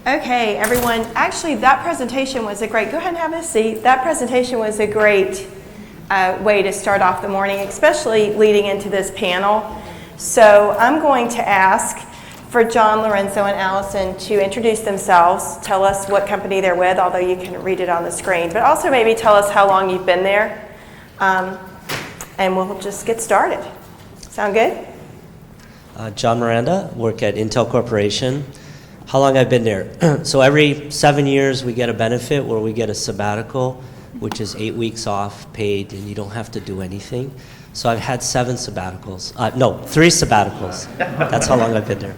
Okay, everyone. Actually, that presentation was a great, go ahead and have a seat. That presentation was a great way to start off the morning, especially leading into this panel. So I'm going to ask for John, Lorenzo, and Allison to introduce themselves, tell us what company they're with, although you can read it on the screen, but also maybe tell us how long you've been there, and we'll just get started. Sound good? John Miranda, work at Intel Corporation. How long I've been there? So every 7 years we get a benefit where we get a sabbatical, which is 8 weeks off paid, and you don't have to do anything. So I've had 3 sabbaticals. That's how long I've been there.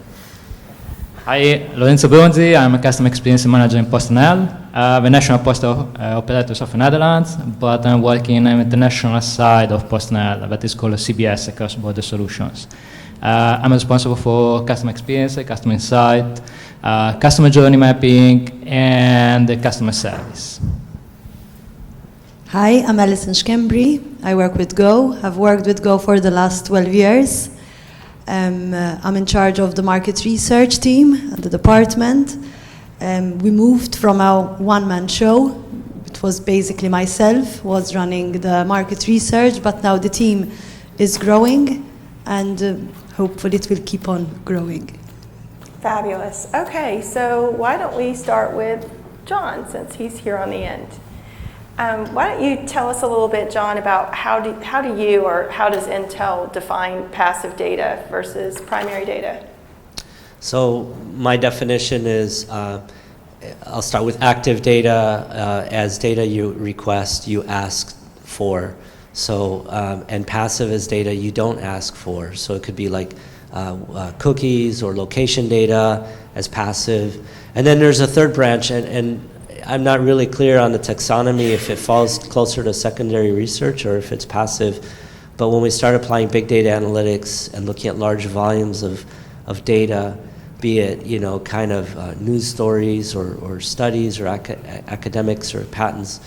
Hi, Lorenzo Bronzi. I'm a customer experience manager in PostNL, the national postal operators of the Netherlands, but I'm working on the international side of PostNL, that is called CBS, Cross Border Solutions. I'm responsible for customer experience, customer insight, customer journey mapping, and customer service. Hi, I'm Alison Schembri. I work with Go. I've worked with Go for the last 12 years. I'm in charge of the market research team at the department. We moved from our one-man show. It was basically myself was running the market research, but now the team is growing, and hopefully it will keep on growing. Fabulous. Okay, so why don't we start with John, since he's here on the end. Why don't you tell us a little bit, John, about how does Intel define passive data versus primary data? So my definition is, I'll start with active data. As data you request, you ask for. So, and passive is data you don't ask for. So it could be like cookies or location data as passive. And then there's a third branch, and I'm not really clear on the taxonomy if it falls closer to secondary research or if it's passive. But when we start applying big data analytics and looking at large volumes of data, be it kind of news stories or studies or academics or patents,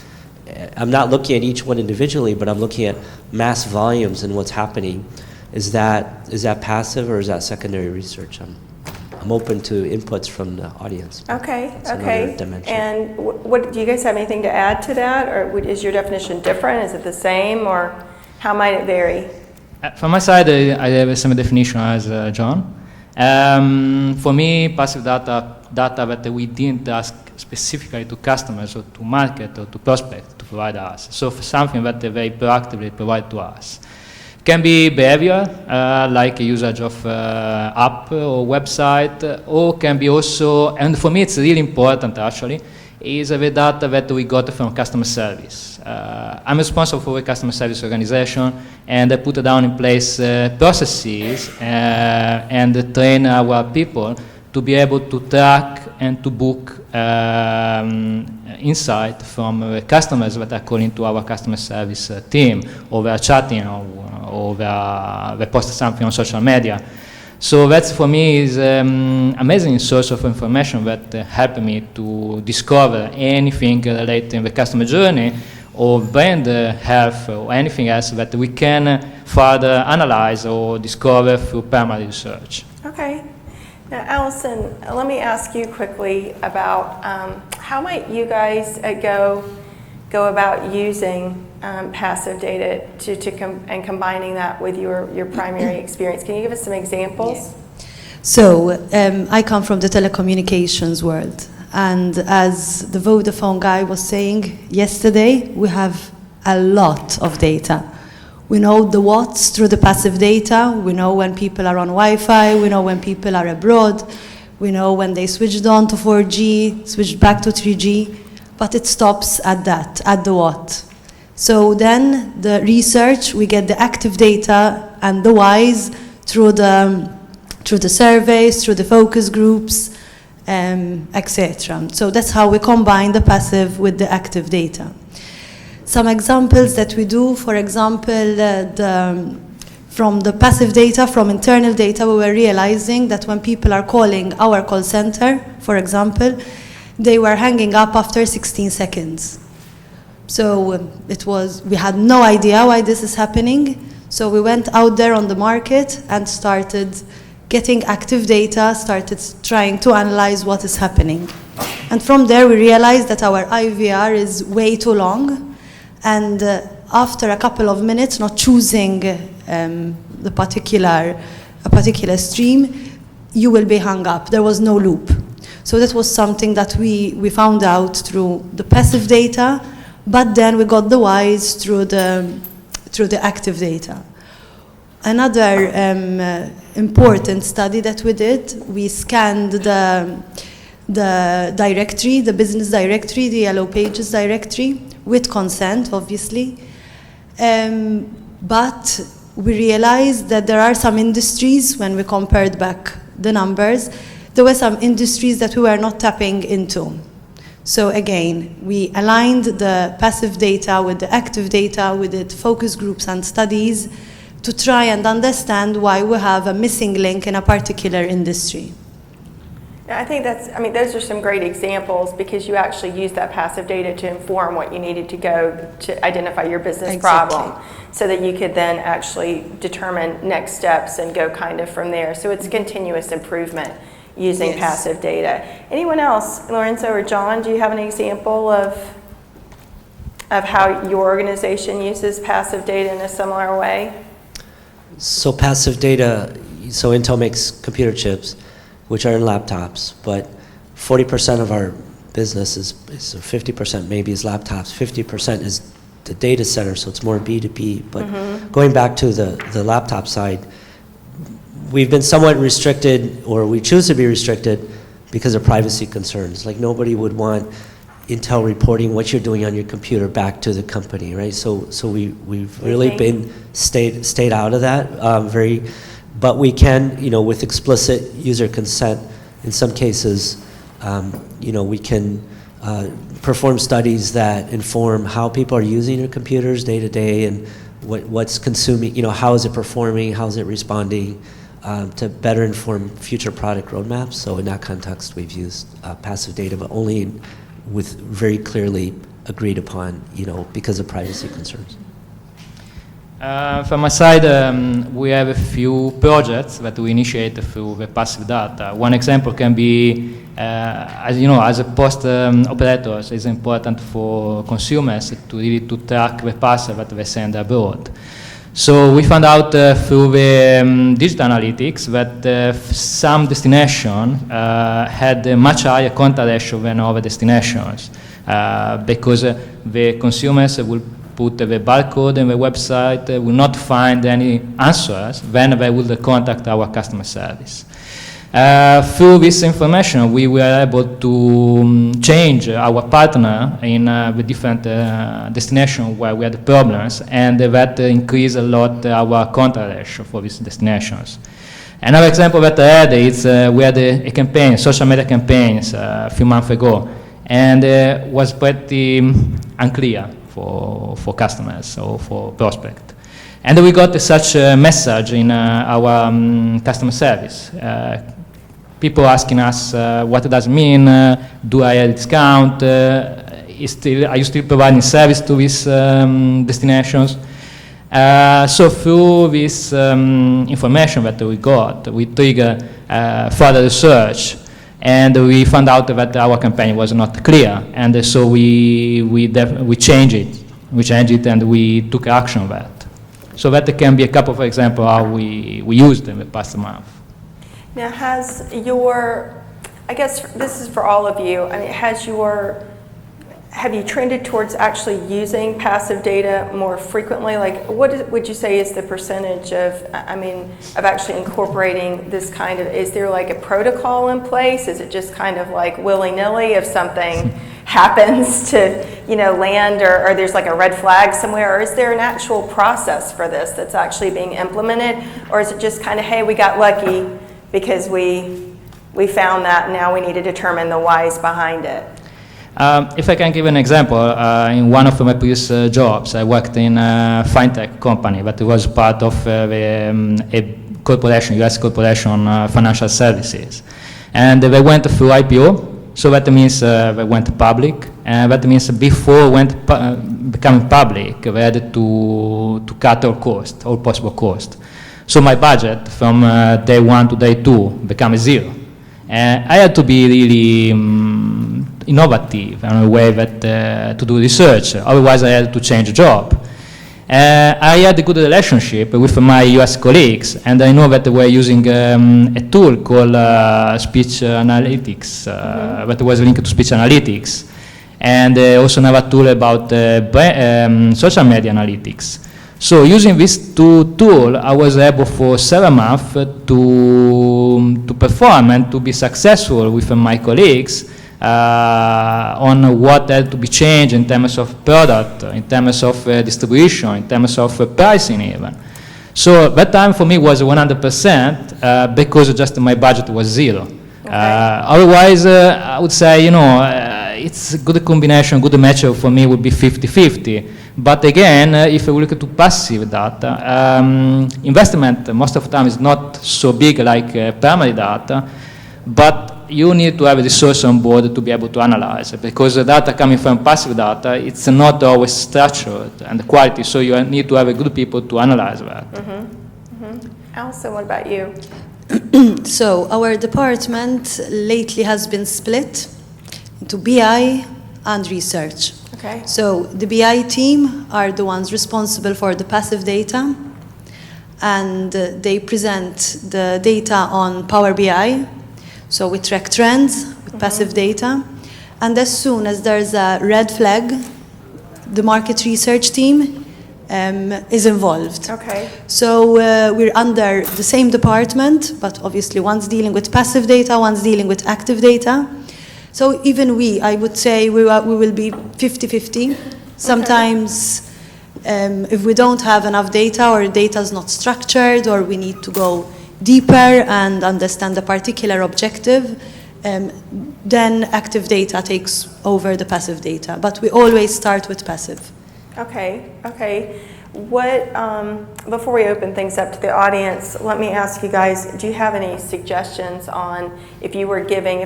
I'm not looking at each one individually, but I'm looking at mass volumes and what's happening. Is that passive or is that secondary research? I'm open to inputs from the audience. Okay. Dimension. And what do you guys have anything to add to that, or is your definition different? Is it the same, or how might it vary? From my side, I have a similar definition as John. For me, passive data that we didn't ask specifically to customers or to market or to prospect to provide us. So for something that they very proactively provide to us. Can be behavior, like a usage of app or website, or can be also, and for me it's really important actually, is the data that we got from customer service. I'm responsible for a customer service organization, and I put down in place processes and train our people to be able to track and to book insight from customers that are calling to our customer service team, or they are chatting, or they post something on social media. So that's for me is amazing source of information that help me to discover anything related in the customer journey or brand health or anything else that we can further analyze or discover through primary research. Okay. Now, Allison, let me ask you quickly about how might you guys go about using passive data and combining that with your primary experience. Can you give us some examples? Yeah. So I come from the telecommunications world, and as the Vodafone guy was saying yesterday, we have a lot of data. We know the what's through the passive data. We know when people are on Wi-Fi. We know when people are abroad. We know when they switched on to 4G, switched back to 3G. But it stops at that, at the what. So then the research, we get the active data and the whys through the surveys, through the focus groups, etc. So that's how we combine the passive with the active data. Some examples that we do, for example, from the passive data, from internal data, we were realizing that when people are calling our call center, for example, they were hanging up after 16 seconds. So we had no idea why this is happening. So we went out there on the market and started getting active data, started trying to analyze what is happening. And from there, we realized that our IVR is way too long. And after a couple of minutes, not choosing a particular stream, you will be hung up. There was no loop. So that was something that we found out through the passive data, but then we got the whys through the active data. Another important study that we did, we scanned the directory, the business directory, the Yellow Pages directory, with consent, obviously. But we realized that there are some industries, when we compared back the numbers, there were some industries that we were not tapping into. So again, we aligned the passive data with the active data, we did focus groups and studies to try and understand why we have a missing link in a particular industry. I think those are some great examples because you actually use that passive data to inform what you needed to go to identify your business problem so that you could then actually determine next steps and go kind of from there. So it's continuous improvement using passive data. Anyone else, Lorenzo or John, do you have an example of how your organization uses passive data in a similar way? So passive data, so Intel makes computer chips, which are in laptops, but 40% of our business is 50% maybe is laptops, 50% is the data center, so it's more B2B. But going back to the laptop side, we've been somewhat restricted, or we choose to be restricted because of privacy concerns. Like nobody would want Intel reporting what you're doing on your computer back to the company, right? So we've really been stayed out of that but we can, with explicit user consent, in some cases, we can perform studies that inform how people are using their computers day to day and what's consuming, how is it performing, how is it responding, to better inform future product roadmaps. So in that context, we've used passive data, but only with very clearly agreed upon, because of privacy concerns. From my side, we have a few projects that we initiate through the passive data. One example can be, as a post operator, it's important for consumers to track the parcel that they send abroad. So we found out through the digital analytics that some destination had a much higher contact ratio than other destinations because the consumers will put the barcode in the website, will not find any answers, then they will contact our customer service. Through this information, we were able to change our partner in the different destinations where we had problems, and that increased a lot our contact ratio for these destinations. Another example that I had is we had a campaign, social media campaigns a few months ago, and was pretty unclear for customers or for prospects. And we got such a message in our customer service. People asking us what does it mean, do I have a discount, are you still providing service to these destinations? So through this information that we got, we triggered further research, and we found out that our campaign was not clear, and so we changed it, and we took action on that. So that can be a couple of examples how we used in the past month. Now, I guess this is for all of you, have you trended towards actually using passive data more frequently? Like, what would you say is the percentage of actually incorporating this kind of, is there like a protocol in place? Is it just kind of like willy-nilly if something happens to, land or there's like a red flag somewhere? Or is there an actual process for this that's actually being implemented? Or is it just kind of, hey, we got lucky because we found that, and now we need to determine the whys behind it? If I can give an example, in one of my previous jobs, I worked in a fintech company that was part of a corporation, US corporation, financial services. And they went through IPO, so that means they went public, and that means before becoming public, they had to cut all possible cost. So my budget from day one to day two became zero. I had to be really innovative and a way that, to do research. Otherwise, I had to change job. I had a good relationship with my US colleagues, and I know that they were using a tool called speech analytics, that was linked to speech analytics, and also another tool about social media analytics. So using these two tools, I was able for 7 months to perform and to be successful with my colleagues on what had to be changed in terms of product, in terms of distribution, in terms of pricing even. So that time for me was 100% because just my budget was zero. Okay. Otherwise, I would say, it's a good combination, good match for me would be 50-50. But again, if we look at passive data, investment most of the time is not so big like primary data, but you need to have a resource on board to be able to analyze it, because the data coming from passive data, it's not always structured and quality, so you need to have a good people to analyze that. Alison, what about you? So our department lately has been split into BI and research. Okay. So the BI team are the ones responsible for the passive data, and they present the data on Power BI. So we track trends with passive data, and as soon as there's a red flag, the market research team is involved. Okay. So we're under the same department, but obviously one's dealing with passive data, one's dealing with active data. So even I would say we will be 50-50. Sometimes if we don't have enough data, or data is not structured, or we need to go deeper and understand a particular objective, then active data takes over the passive data. But we always start with passive. Okay, okay. What, before we open things up to the audience, let me ask you guys, do you have any suggestions on if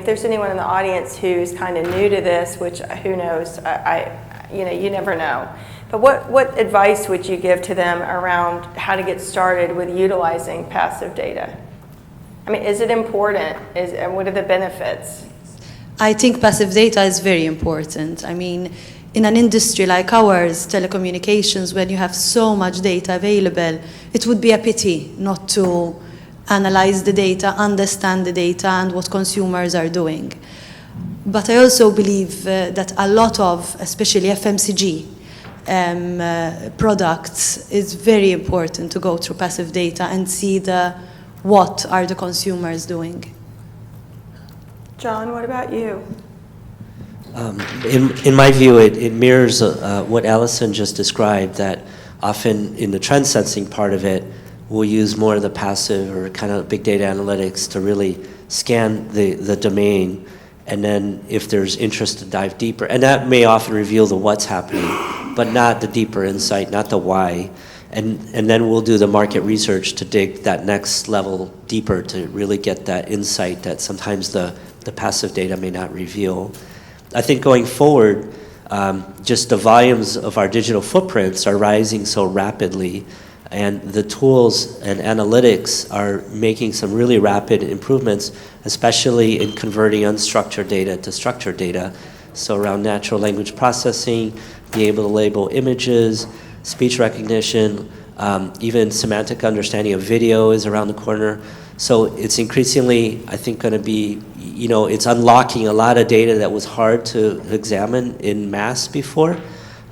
there's anyone in the audience who's kind of new to this, which who knows, you never know. But what advice would you give to them around how to get started with utilizing passive data? I mean, is it important? What are the benefits? I think passive data is very important. I mean, in an industry like ours, telecommunications, when you have so much data available, it would be a pity not to analyze the data, understand the data, and what consumers are doing. But I also believe that a lot of, especially FMCG, products, is very important to go through passive data and see what are the consumers doing. John, what about you? In my view, it mirrors what Alison just described, that often in the trend sensing part of it, we'll use more of the passive or kind of big data analytics to really scan the domain, and then if there's interest to dive deeper, and that may often reveal the what's happening, but not the deeper insight, not the why. And then we'll do the market research to dig that next level deeper to really get that insight that sometimes the passive data may not reveal. I think going forward, just the volumes of our digital footprints are rising so rapidly, and the tools and analytics are making some really rapid improvements, especially in converting unstructured data to structured data. So around natural language processing, being able to label images, speech recognition, even semantic understanding of video is around the corner. So it's increasingly, I think, going to be, it's unlocking a lot of data that was hard to examine in mass before.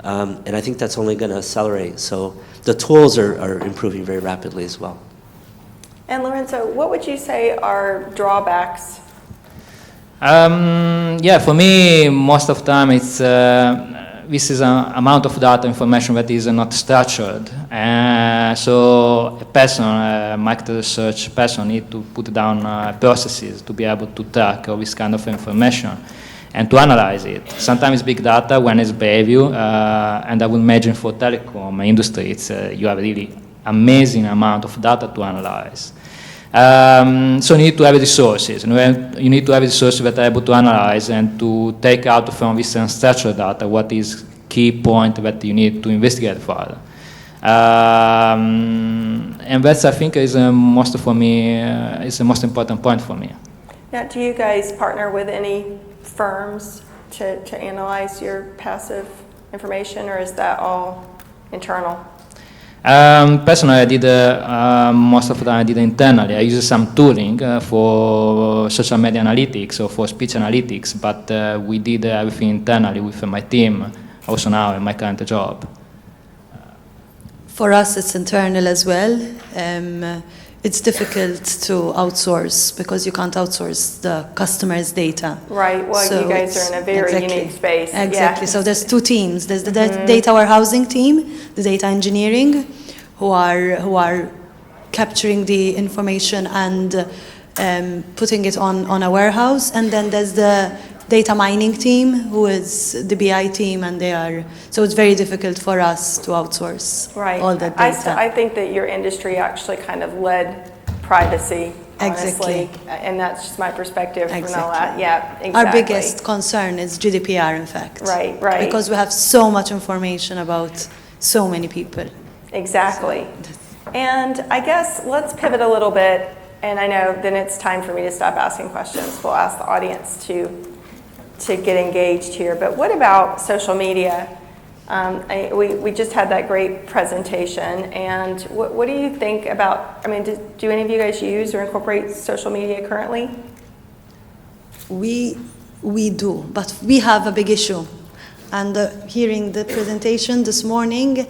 And I think that's only going to accelerate. So the tools are improving very rapidly as well. And Lorenzo, what would you say are drawbacks? For me, most of the time it's this is an amount of data information that is not structured. So a person, a market research person, need to put down processes to be able to track all this kind of information and to analyze it. Sometimes big data, when it's behavior, and I would imagine for telecom industry, it's you have really amazing amount of data to analyze. So you need to have resources. You need to have resources that are able to analyze and to take out from this unstructured data what is key point that you need to investigate further. And that's, I think, is most for me is the most important point for me. Now, do you guys partner with any firms to analyze your passive information, or is that all internal? Personally, I did most of the time I did internally. I use some tooling for social media analytics or for speech analytics, but we did everything internally with my team, also now in my current job. For us, it's internal as well. It's difficult to outsource because you can't outsource the customer's data. Right. Well, So you guys it's- are in a very exactly. unique space. Exactly. Yeah. So there's two teams. There's the data warehousing team, the data engineering, who are capturing the information and putting it on a warehouse, and then there's the data mining team, who is the BI team, and so it's very difficult for us to outsource Right. all the data. I think that your industry actually kind of led privacy, honestly, Exactly. and that's just my perspective from the Exactly. last. Yeah, exactly. Our biggest concern is GDPR, in fact. Right, right. Because we have so much information about so many people. Exactly. And I guess let's pivot a little bit, and I know then it's time for me to stop asking questions. We'll ask the audience to get engaged here. But what about social media? We just had that great presentation, and what do you think about, I mean, do any of you guys use or incorporate social media currently? We do, but we have a big issue. And hearing the presentation this morning,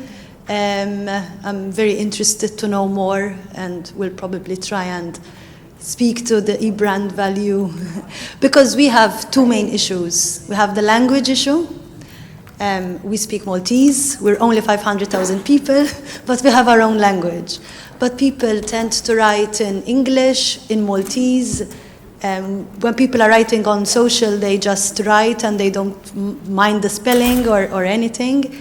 I'm very interested to know more, and will probably try and speak to the e-brand value because we have two main issues. We have the language issue. We speak Maltese. We're only 500,000 people, but we have our own language. But people tend to write in English, in Maltese. When people are writing on social, they just write and they don't mind the spelling or anything.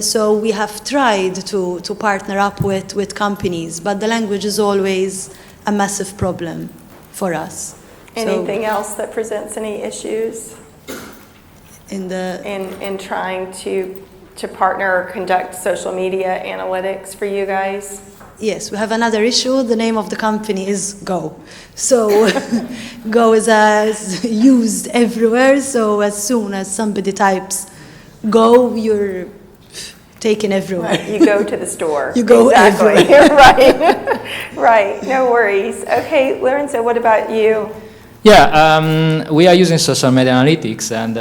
So we have tried to partner up with companies, but the language is always a massive problem for us. Anything else that presents any issues In trying to partner or conduct social media analytics for you guys? Yes, we have another issue. The name of the company is Go. So Go is used everywhere. So as soon as somebody types Go, you're taken everywhere. You go to the store. You go exactly. everywhere. Right. Right. No worries. Okay, Lorenzo, what about you? Yeah, we are using social media analytics, and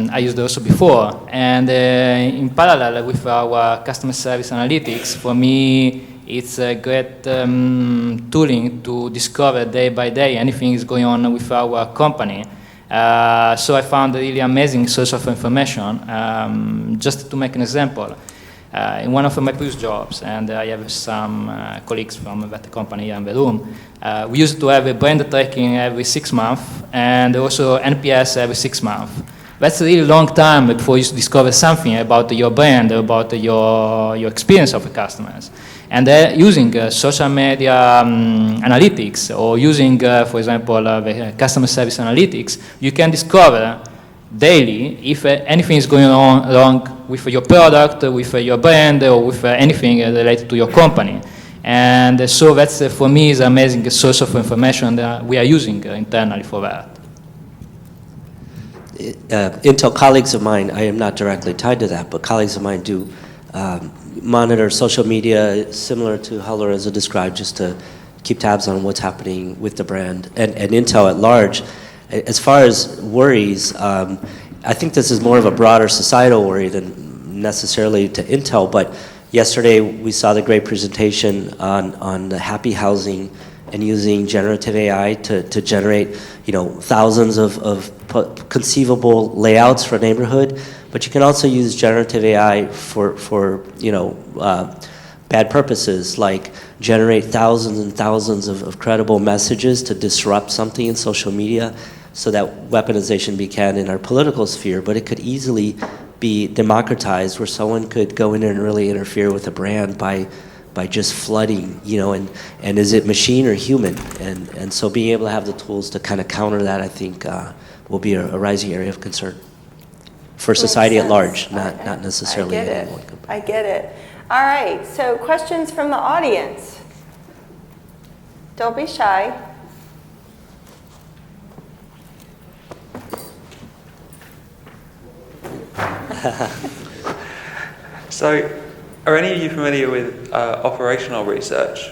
I used it also before. And in parallel with our customer service analytics, for me, it's a great tooling to discover day by day anything is going on with our company. So I found a really amazing source of information. Just to make an example, in one of my previous jobs, and I have some colleagues from that company here in the room, we used to have a brand tracking every 6 months and also NPS every 6 months. That's a really long time before you discover something about your brand, about your experience of the customers. And using social media analytics or using, for example, the customer service analytics, you can discover daily if anything is going on wrong with your product, with your brand, or with anything related to your company. And so that's, for me, is an amazing source of information that we are using internally for that. Intel colleagues of mine, I am not directly tied to that, but colleagues of mine do monitor social media similar to how Lorenzo described, just to keep tabs on what's happening with the brand and Intel at large. As far as worries, I think this is more of a broader societal worry than necessarily to Intel, but yesterday we saw the great presentation on the happy housing and using generative AI to generate, thousands of conceivable layouts for a neighborhood. But you can also use generative AI for bad purposes, like generate thousands and thousands of credible messages to disrupt something in social media, so that weaponization began in our political sphere. But it could easily be democratized, where someone could go in and really interfere with a brand by just flooding, and is it machine or human? And so being able to have the tools to kind of counter that, I think, will be a rising area of concern for society at large, not necessarily in one company. I get it. All right, so questions from the audience. Don't be shy. So, are any of you familiar with operational research?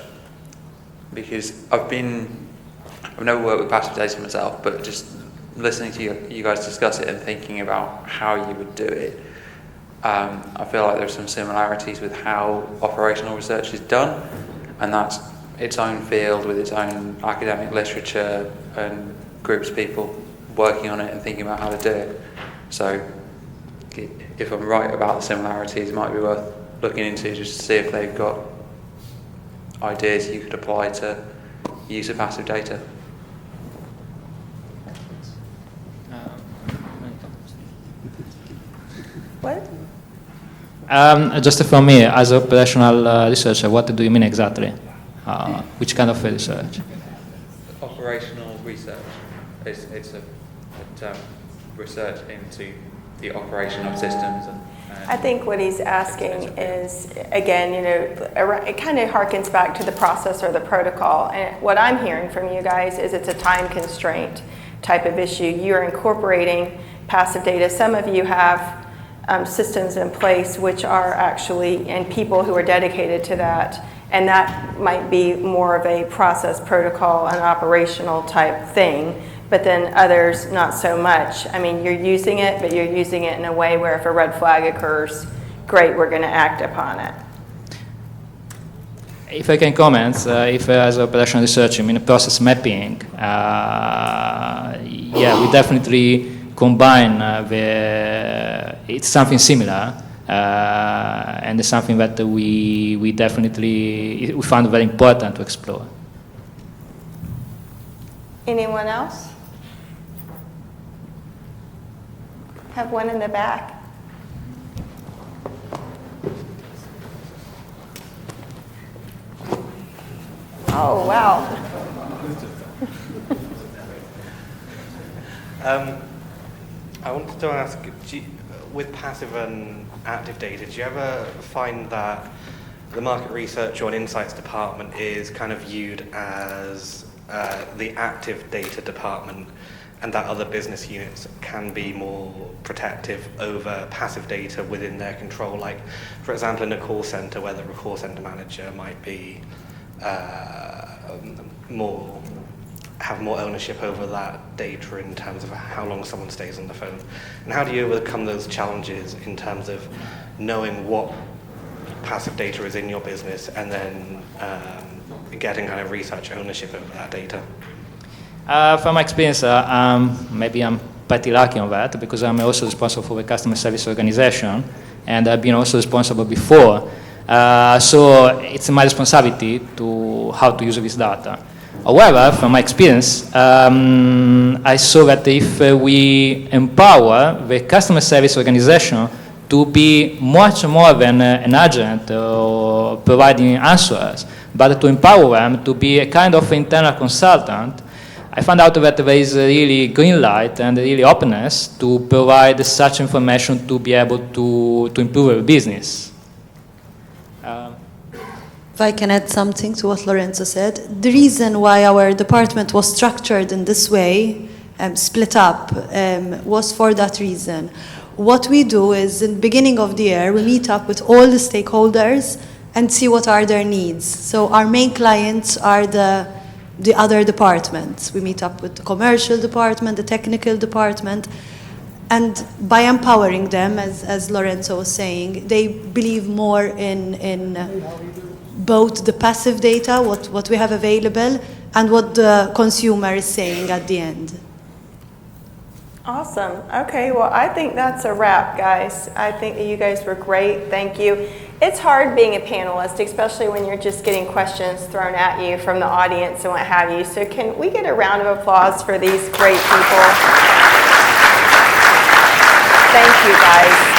Because I've never worked with passive data myself, but just listening to you guys discuss it and thinking about how you would do it, I feel like there's some similarities with how operational research is done, and that's its own field with its own academic literature and groups of people working on it and thinking about how to do it. So if I'm right about the similarities, it might be worth looking into just to see if they've got ideas you could apply to use of passive data. What? Just for me, as an operational researcher, what do you mean exactly? Which kind of research? Operational research. It's a term, research into the operation of systems. I think what he's asking is, again, it kind of harkens back to the process or the protocol. And what I'm hearing from you guys is it's a time constraint type of issue. You're incorporating passive data. Some of you have systems in place which are actually, and people who are dedicated to that. And that might be more of a process protocol and operational type thing. But then others, not so much. I mean, you're using it, but you're using it in a way where if a red flag occurs, great, we're going to act upon it. If I can comment, if as operational research, I mean process mapping, yeah, we definitely combine it's something similar, and it's something that we definitely we found very important to explore. Anyone else? Have one in the back. Oh, wow. I wanted to ask, with passive and active data, do you ever find that the market research or an insights department is kind of viewed as the active data department, and that other business units can be more protective over passive data within their control? Like, for example, in a call center, where the call center manager might be have more ownership over that data in terms of how long someone stays on the phone. And how do you overcome those challenges in terms of knowing what passive data is in your business and then getting kind of research ownership over that data? From my experience, maybe I'm pretty lucky on that because I'm also responsible for the customer service organization, and I've been also responsible before. So it's my responsibility to how to use this data. However, from my experience, I saw that if we empower the customer service organization to be much more than an agent or providing answers, but to empower them to be a kind of internal consultant, I found out that there is a really green light and really openness to provide such information to be able to improve our business. If I can add something to what Lorenzo said, the reason why our department was structured in this way, split up, was for that reason. What we do is, in the beginning of the year, we meet up with all the stakeholders and see what are their needs. So our main clients are the other departments. We meet up with the commercial department, the technical department, and by empowering them, as Lorenzo was saying, they believe more in both the passive data, what we have available, and what the consumer is saying at the end. Awesome. Okay, well, I think that's a wrap, guys. I think that you guys were great. Thank you. It's hard being a panelist, especially when you're just getting questions thrown at you from the audience and what have you. So can we get a round of applause for these great people? Thank you, guys.